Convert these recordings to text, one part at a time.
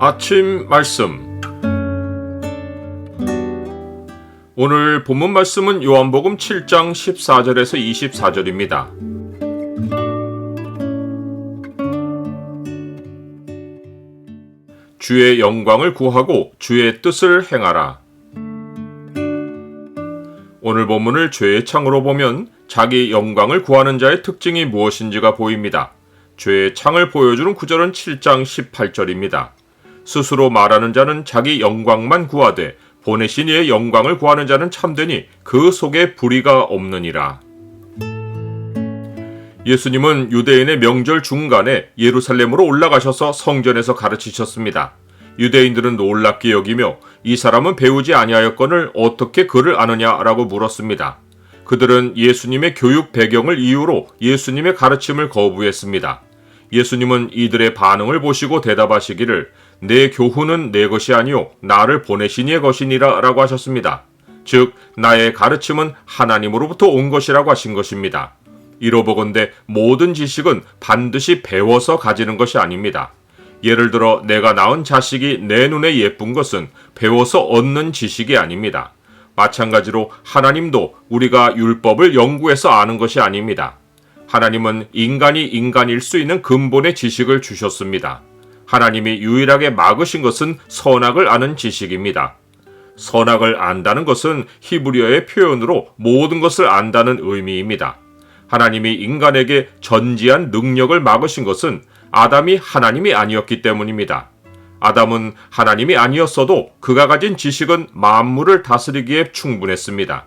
아침 말씀. 오늘 본문 말씀은 요한복음 7장 14절에서 24절입니다. 주의 영광을 구하고 주의 뜻을 행하라. 오늘 본문을 죄의 창으로 보면 자기 영광을 구하는 자의 특징이 무엇인지가 보입니다. 죄의 창을 보여주는 구절은 7장 18절입니다. 스스로 말하는 자는 자기 영광만 구하되 보내신 이의 영광을 구하는 자는 참되니 그 속에 불의가 없느니라. 예수님은 유대인의 명절 중간에 예루살렘으로 올라가셔서 성전에서 가르치셨습니다. 유대인들은 놀랍게 여기며 이 사람은 배우지 아니하였거늘 어떻게 그를 아느냐라고 물었습니다. 그들은 예수님의 교육 배경을 이유로 예수님의 가르침을 거부했습니다. 예수님은 이들의 반응을 보시고 대답하시기를 내 교훈은 내 것이 아니요 나를 보내신 이의 것이니라 라고 하셨습니다. 즉 나의 가르침은 하나님으로부터 온 것이라고 하신 것입니다. 이로보건대 모든 지식은 반드시 배워서 가지는 것이 아닙니다. 예를 들어 내가 낳은 자식이 내 눈에 예쁜 것은 배워서 얻는 지식이 아닙니다. 마찬가지로 하나님도 우리가 율법을 연구해서 아는 것이 아닙니다. 하나님은 인간이 인간일 수 있는 근본의 지식을 주셨습니다. 하나님이 유일하게 막으신 것은 선악을 아는 지식입니다. 선악을 안다는 것은 히브리어의 표현으로 모든 것을 안다는 의미입니다. 하나님이 인간에게 전지한 능력을 막으신 것은 아담이 하나님이 아니었기 때문입니다. 아담은 하나님이 아니었어도 그가 가진 지식은 만물을 다스리기에 충분했습니다.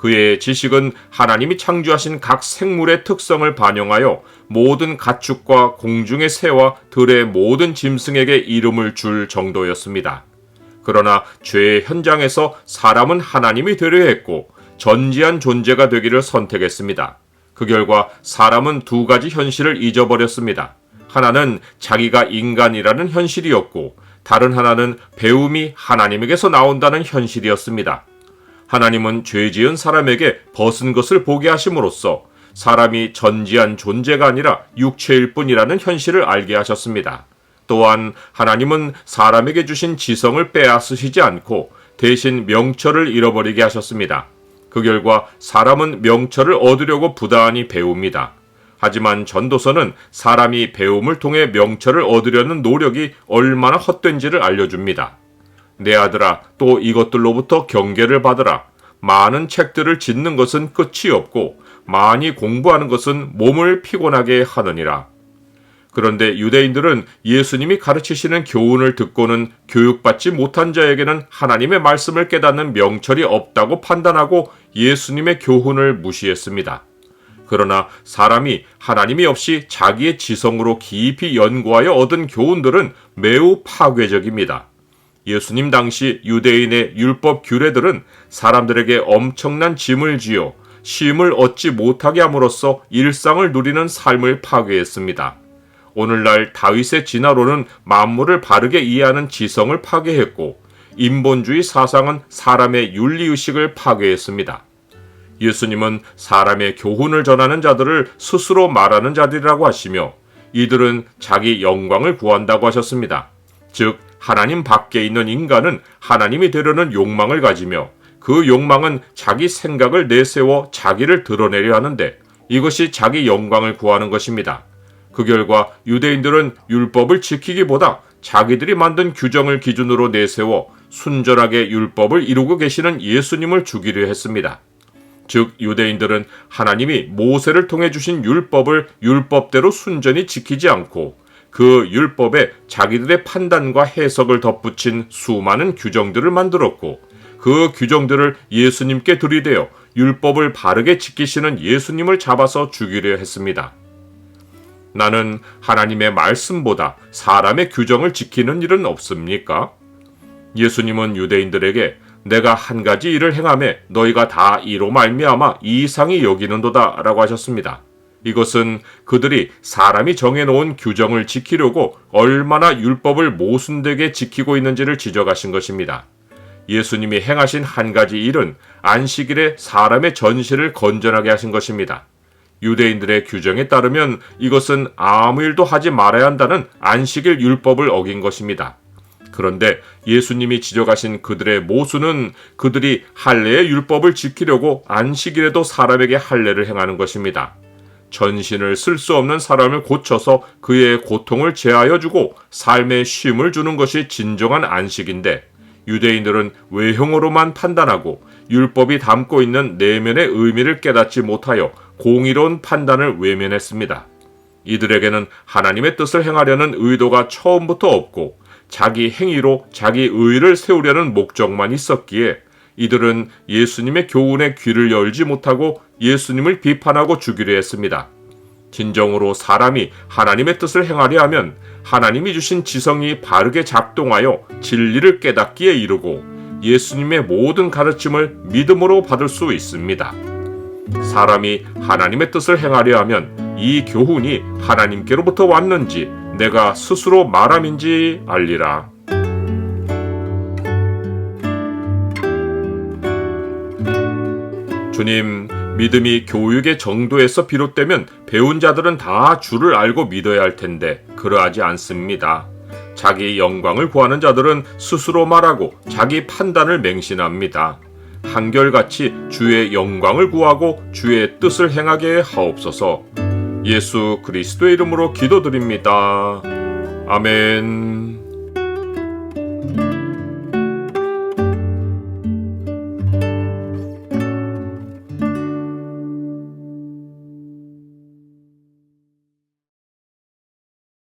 그의 지식은 하나님이 창조하신 각 생물의 특성을 반영하여 모든 가축과 공중의 새와 들의 모든 짐승에게 이름을 줄 정도였습니다. 그러나 죄의 현장에서 사람은 하나님이 되려 했고 전지한 존재가 되기를 선택했습니다. 그 결과 사람은 두 가지 현실을 잊어버렸습니다. 하나는 자기가 인간이라는 현실이었고 다른 하나는 배움이 하나님에게서 나온다는 현실이었습니다. 하나님은 죄 지은 사람에게 벗은 것을 보게 하심으로써 사람이 전지한 존재가 아니라 육체일 뿐이라는 현실을 알게 하셨습니다. 또한 하나님은 사람에게 주신 지성을 빼앗으시지 않고 대신 명철을 잃어버리게 하셨습니다. 그 결과 사람은 명철을 얻으려고 부단히 배웁니다. 하지만 전도서는 사람이 배움을 통해 명철을 얻으려는 노력이 얼마나 헛된지를 알려줍니다. 내 아들아, 또 이것들로부터 경계를 받으라. 많은 책들을 짓는 것은 끝이 없고 많이 공부하는 것은 몸을 피곤하게 하느니라. 그런데 유대인들은 예수님이 가르치시는 교훈을 듣고는 교육받지 못한 자에게는 하나님의 말씀을 깨닫는 명철이 없다고 판단하고 예수님의 교훈을 무시했습니다. 그러나 사람이 하나님이 없이 자기의 지성으로 깊이 연구하여 얻은 교훈들은 매우 파괴적입니다. 예수님 당시 유대인의 율법 규례들은 사람들에게 엄청난 짐을 지어 쉼을 얻지 못하게 함으로써 일상을 누리는 삶을 파괴했습니다. 오늘날 다윗의 진화론은 만물을 바르게 이해하는 지성을 파괴했고 인본주의 사상은 사람의 윤리의식을 파괴했습니다. 예수님은 사람의 교훈을 전하는 자들을 스스로 말하는 자들이라고 하시며 이들은 자기 영광을 구한다고 하셨습니다. 즉 하나님 밖에 있는 인간은 하나님이 되려는 욕망을 가지며 그 욕망은 자기 생각을 내세워 자기를 드러내려 하는데 이것이 자기 영광을 구하는 것입니다. 그 결과 유대인들은 율법을 지키기보다 자기들이 만든 규정을 기준으로 내세워 순전하게 율법을 이루고 계시는 예수님을 죽이려 했습니다. 즉 유대인들은 하나님이 모세를 통해 주신 율법을 율법대로 순전히 지키지 않고 그 율법에 자기들의 판단과 해석을 덧붙인 수많은 규정들을 만들었고 그 규정들을 예수님께 들이대어 율법을 바르게 지키시는 예수님을 잡아서 죽이려 했습니다. 나는 하나님의 말씀보다 사람의 규정을 지키는 일은 없습니까? 예수님은 유대인들에게 내가 한 가지 일을 행하매 너희가 다 이로 말미암아 이상히 여기는도다 라고 하셨습니다. 이것은 그들이 사람이 정해놓은 규정을 지키려고 얼마나 율법을 모순되게 지키고 있는지를 지적하신 것입니다. 예수님이 행하신 한 가지 일은 안식일에 사람의 전신을 건전하게 하신 것입니다. 유대인들의 규정에 따르면 이것은 아무 일도 하지 말아야 한다는 안식일 율법을 어긴 것입니다. 그런데 예수님이 지적하신 그들의 모순은 그들이 할례의 율법을 지키려고 안식일에도 사람에게 할례를 행하는 것입니다. 전신을 쓸 수 없는 사람을 고쳐서 그의 고통을 제하여 주고 삶의 쉼을 주는 것이 진정한 안식인데, 유대인들은 외형으로만 판단하고 율법이 담고 있는 내면의 의미를 깨닫지 못하여 공의로운 판단을 외면했습니다. 이들에게는 하나님의 뜻을 행하려는 의도가 처음부터 없고 자기 행위로 자기 의를 세우려는 목적만 있었기에 이들은 예수님의 교훈에 귀를 열지 못하고 예수님을 비판하고 죽이려 했습니다. 진정으로 사람이 하나님의 뜻을 행하려 하면 하나님이 주신 지성이 바르게 작동하여 진리를 깨닫기에 이르고 예수님의 모든 가르침을 믿음으로 받을 수 있습니다. 사람이 하나님의 뜻을 행하려 하면 이 교훈이 하나님께로부터 왔는지 내가 스스로 말함인지 알리라. 주님, 믿음이 교육의 정도에서 비롯되면 배운 자들은 다 주를 알고 믿어야 할 텐데 그러하지 않습니다. 자기 영광을 구하는 자들은 스스로 말하고 자기 판단을 맹신합니다. 한결같이 주의 영광을 구하고 주의 뜻을 행하게 하옵소서. 예수 그리스도의 이름으로 기도드립니다. 아멘.